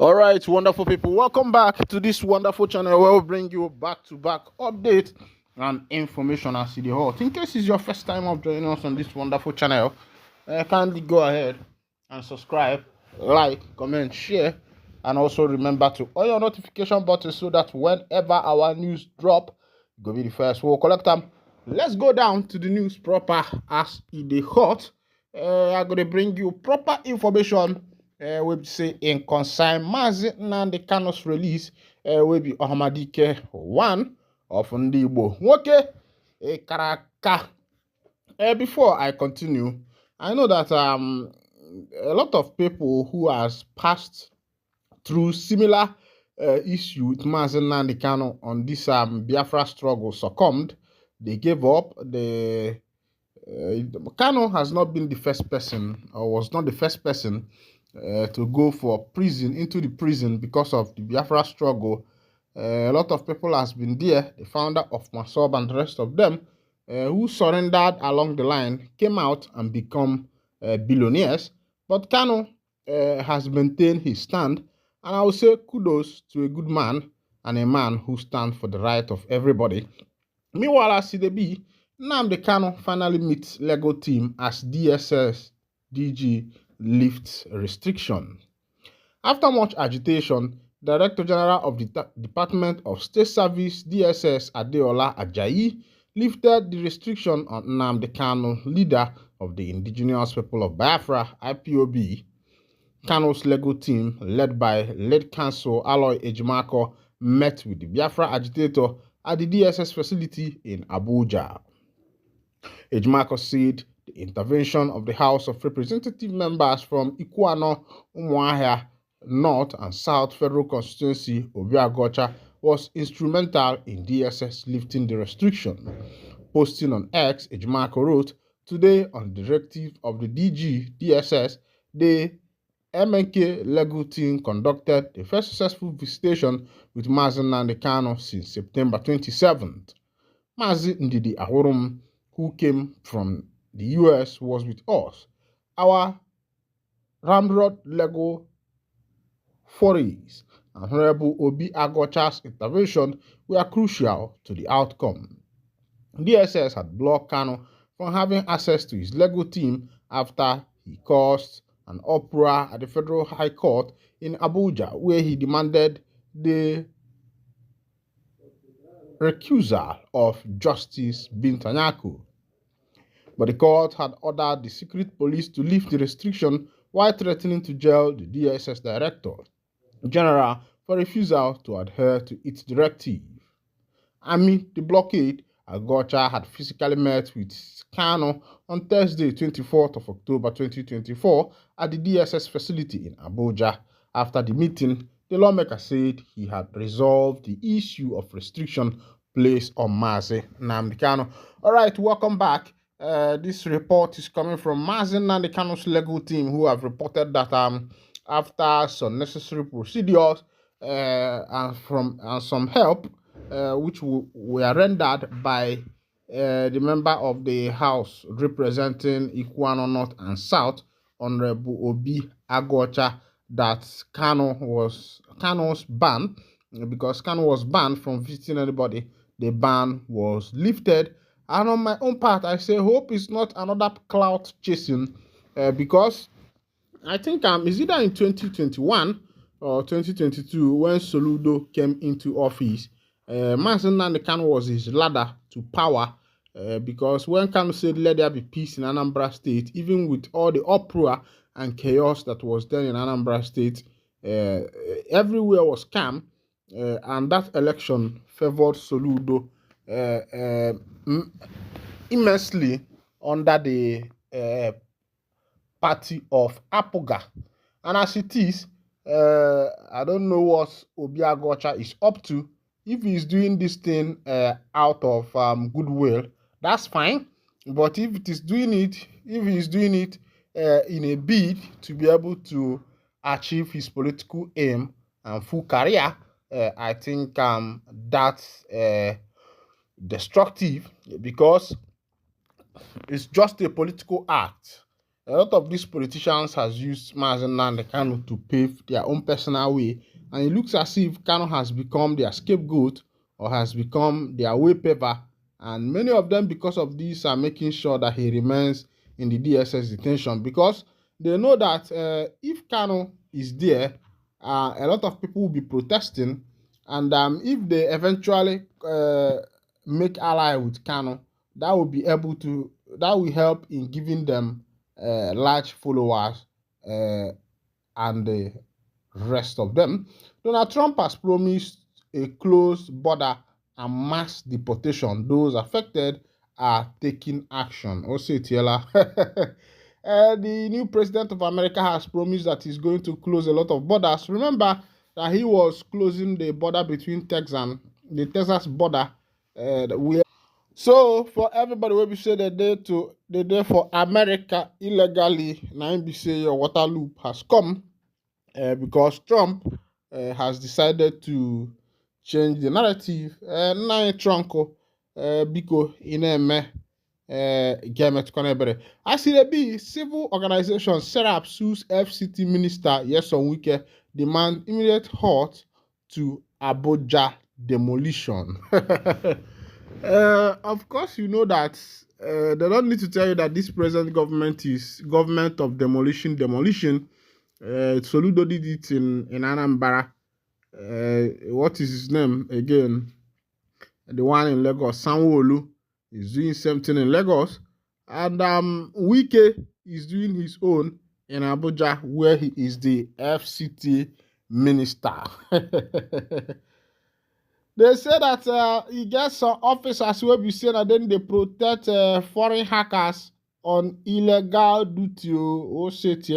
All right, wonderful people. Welcome back to this wonderful channel where we bring you back-to-back update and information as the hot. In case it's your first time of joining us on this wonderful channel, kindly go ahead and subscribe, like, comment, share, and also remember to on your notification button so that whenever our news drop, go be the first. We'll collect them. Let's go down to the news proper as the hot. I'm gonna bring you proper information. We say in concern Nnamdi Kanu's release, we be ohanezendigbo 1 of Ndigbo. Okay, karaka. Before I continue, I know that a lot of people who has passed through similar issue with Nnamdi Kanu on this Biafra struggle succumbed. They gave up. Kanu has not been the first person, or was not the first person to go for prison, into the prison because of the Biafra struggle. A lot of people has been there. The founder of Masob and the rest of them who surrendered along the line came out and become billionaires. But Kanu has maintained his stand, and I will say kudos to a good man and a man who stands for the right of everybody. Meanwhile, as CDB, Nnamdi Kanu finally meets Lego team as DSS DG lifts restriction. After much agitation, Director General of the Department of State Service DSS Adeola Ajayi lifted the restriction on Nnamdi Kanu, leader of the Indigenous People of Biafra (IPOB). Kanu's Lego team, led by lead counsel Aloy Ejimako, met with the Biafra agitator at the DSS facility in Abuja. Ejimako said the intervention of the House of Representative members from Ikuano, Umuahia, North and South Federal Constituency, Obiagocha, was instrumental in DSS lifting the restriction. Posting on X, Ejimako wrote, "Today, on the directive of the DG DSS, the MNK Lego team conducted the first successful visitation with Mazi Nnamdi Kanu since September 27th. Mazi Ndidi Ahurum, who came from the US, was with us. Our Ramrod Lego forays and Honorable Obi Agocha's intervention were crucial to the outcome. DSS had blocked Kanu from having access to his Lego team after he caused an uproar at the Federal High Court in Abuja, where he demanded the recusal of Justice Bintanyaku. But the court had ordered the secret police to lift the restriction while threatening to jail the DSS Director General for refusal to adhere to its directive. Amid the blockade, Agocha had physically met with Kanu on Thursday, 24th of October 2024 at the DSS facility in Abuja. After the meeting, the lawmaker said he had resolved the issue of restriction placed on Mazi Nnamdi Kanu. All right, welcome back. This report is coming from Mazi Nnamdi Kanu's legal team, who have reported that after some necessary procedures and some help, which were rendered by the member of the House representing Ikuano North and South, Honorable Obi Agocha, that Kanu's ban, because Kanu was banned from visiting anybody. The ban was lifted. And on my own part, I say hope it's not another clout chasing, because I think is either in 2021 or 2022 when Soludo came into office. Mazi Nnamdi Kanu was his ladder to power, because when Kanu said let there be peace in Anambra State, even with all the uproar and chaos that was there in Anambra State, everywhere was calm, and that election favored Soludo immensely under the party of Apoga. And as it is, I don't know what Obi Agocha is up to. If he's doing this thing out of goodwill, that's fine. But if he's doing it in a bid to be able to achieve his political aim and full career, I think that's destructive, because it's just a political act. A lot of these politicians has used Nnamdi Kanu to pave their own personal way, and it looks as if Kanu has become their scapegoat or has become their way paver, and many of them, because of this, are making sure that he remains in the DSS detention because they know that if Kanu is there, a lot of people will be protesting, and if they eventually make ally with Kanu, that will be able to that will help in giving them large followers and the rest of them. Donald Trump has promised a closed border and mass deportation. Those affected are taking action. Also, Tiela. The new president of America has promised that he's going to close a lot of borders. Remember that he was closing the border between the Texas border, where so for everybody wey be say they dey for America illegally, na be say your water loop has come because Trump has decided to change the narrative. Na Trunko biko ineme get ebere. As e be, civil organization Serap sues FCT minister Nyesom Wike demand immediate halt to Abuja demolition. Of course, you know that they don't need to tell you that this present government is government of demolition. Soludo did it in Anambra. What is his name again? The one in Lagos, Sanwo-Olu, is doing something in Lagos, and Wike is doing his own in Abuja, where he is the FCT minister. They say that he gets some officers who will be saying that then they protect foreign hackers on illegal duty. Oh, shit,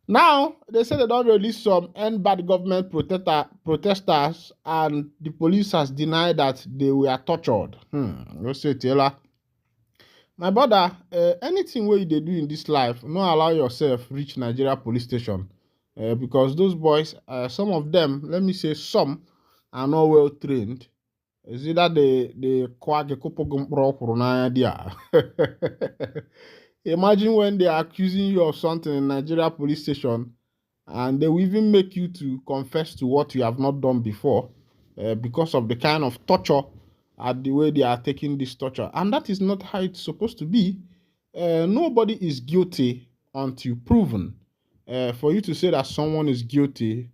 Now, they say they don't release some end bad government protesters, and the police has denied that they were tortured. Oh, shit, my brother, anything wey you dey do in this life, no allow yourself reach Nigeria police station. Because those boys, some of them, let me say some, are not well trained. It's either they quack a couple there. Imagine when they are accusing you of something in Nigeria police station, and they will even make you to confess to what you have not done before, because of the kind of torture and the way they are taking this torture. And that is not how it's supposed to be. Nobody is guilty until proven. For you to say that someone is guilty,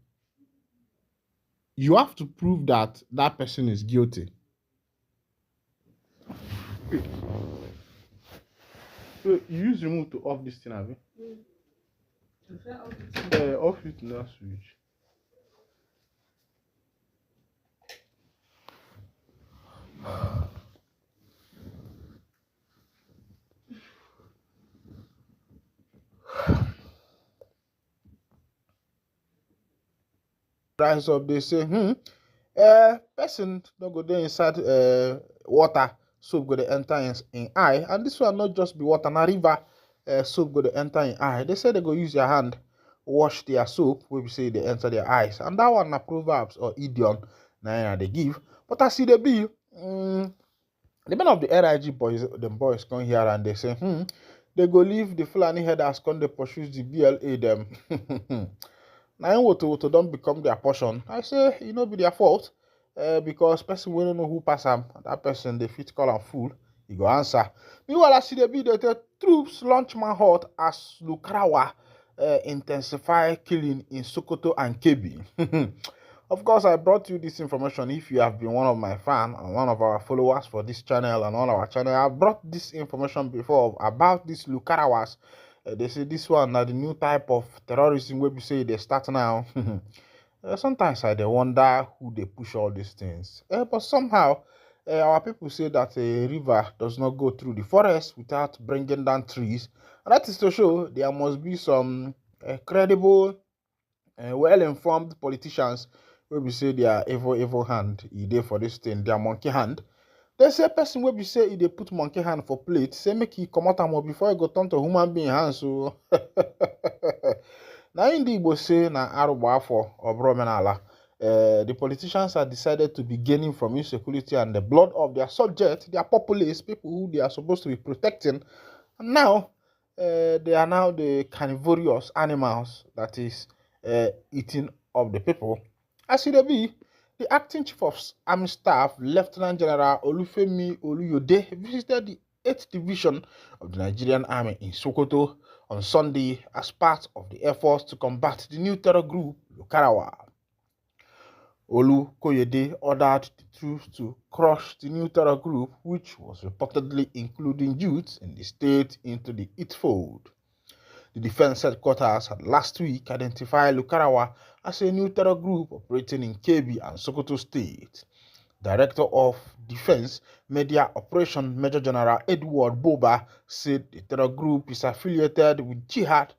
you have to prove that that person is guilty. So you use remote to off this thing, have you? Off it now, switch. Rise up, they say, person don't go there inside water, soap go to enter in eye, and this one not just be water, na river, soap go to enter in eye. They say they go use their hand, wash their soap, we say they enter their eyes, and that one na proverbs or idiom na they give. But I see they be, the men of the RIG boys, them boys come here and they say, they go leave the Fulani headers come they pursue the BLA them. Now what don't become their portion. I say it no be their fault, because person will don't know who pass them. That person they fit call and fool. He go answer. Meanwhile, I see the troops launch manhunt as Lukarawa intensify killing in Sokoto and Kebbi. Of course, I brought you this information if you have been one of my fans and one of our followers for this channel and on our channel. I've brought this information before about these Lukarawas. They say this one now the new type of terrorism where we say they start now. Sometimes I wonder who they push all these things. But somehow our people say that a river does not go through the forest without bringing down trees. And that is to show there must be some credible, well-informed politicians where we say they are evil hand. They for this thing, they are monkey hand. They say person wey be say they put monkey hand for plate, say make he come out and before he go turn to human being hand. So now in the Igbo say na arugbo afọ obro menala. The politicians have decided to be gaining from insecurity and the blood of their subjects, their populace, people who they are supposed to be protecting. And now, they are now the carnivorous animals that is eating of the people. As it be, the acting chief of army staff, Lieutenant General Olufemi Oluyode, visited the 8th Division of the Nigerian Army in Sokoto on Sunday as part of the efforts to combat the new terror group, Lukarawa. Olukoyede ordered the troops to crush the new terror group, which was reportedly including youths in the state, into the its fold. The defense headquarters had last week identified Lukarawa as a new terror group operating in Kebbi and Sokoto State. Director of Defense Media Operation Major General Edward Boba said the terror group is affiliated with jihad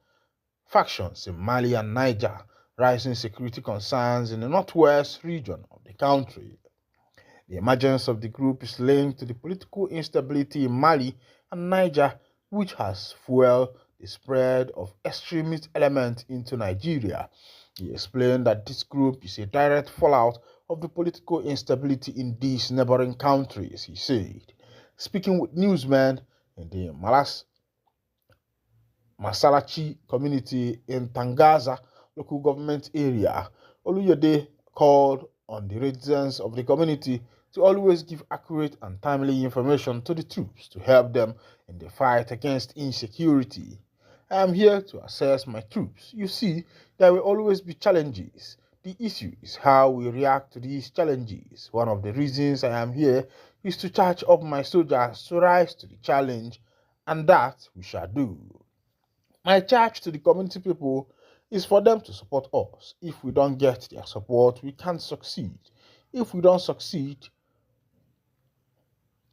factions in Mali and Niger, rising security concerns in the northwest region of the country. The emergence of the group is linked to the political instability in Mali and Niger, which has fueled the spread of extremist elements into Nigeria. He explained that this group is a direct fallout of the political instability in these neighboring countries, he said. Speaking with newsmen in the Masalachi community in Tangaza local government area, Oluyode called on the residents of the community to always give accurate and timely information to the troops to help them in the fight against insecurity. I am here to assess my troops. You see, there will always be challenges. The issue is how we react to these challenges. One of the reasons I am here is to charge up my soldiers to rise to the challenge, and that we shall do. My charge to the community people is for them to support us. If we don't get their support, we can't succeed. If we don't succeed,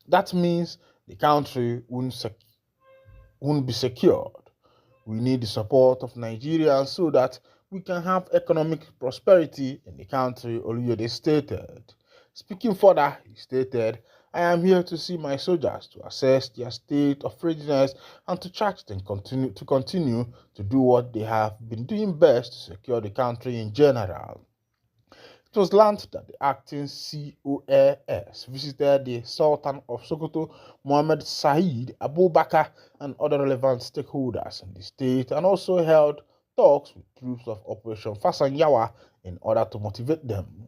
that means the country won't be secured. We need the support of Nigerians so that we can have economic prosperity in the country, Oluyode stated. Speaking further, he stated, I am here to see my soldiers to assess their state of readiness and to charge them to continue to do what they have been doing best to secure the country in general. It was learned that the acting COAS visited the Sultan of Sokoto, Mohammed Said Abubakar, and other relevant stakeholders in the state, and also held talks with troops of Operation Fasanyawa in order to motivate them.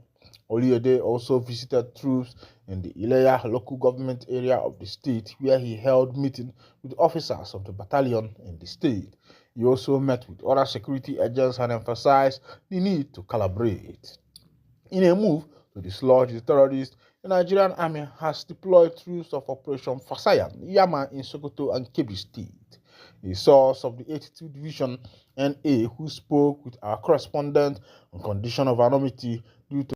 Oluyede also visited troops in the Ileya local government area of the state, where he held meetings with officers of the battalion in the state. He also met with other security agents and emphasized the need to collaborate. In a move to dislodge the terrorists, the Nigerian army has deployed troops of Operation Fasayan, Yama in Sokoto and Kebbi State. A source of the 82nd Division NA who spoke with our correspondent on condition of anonymity due to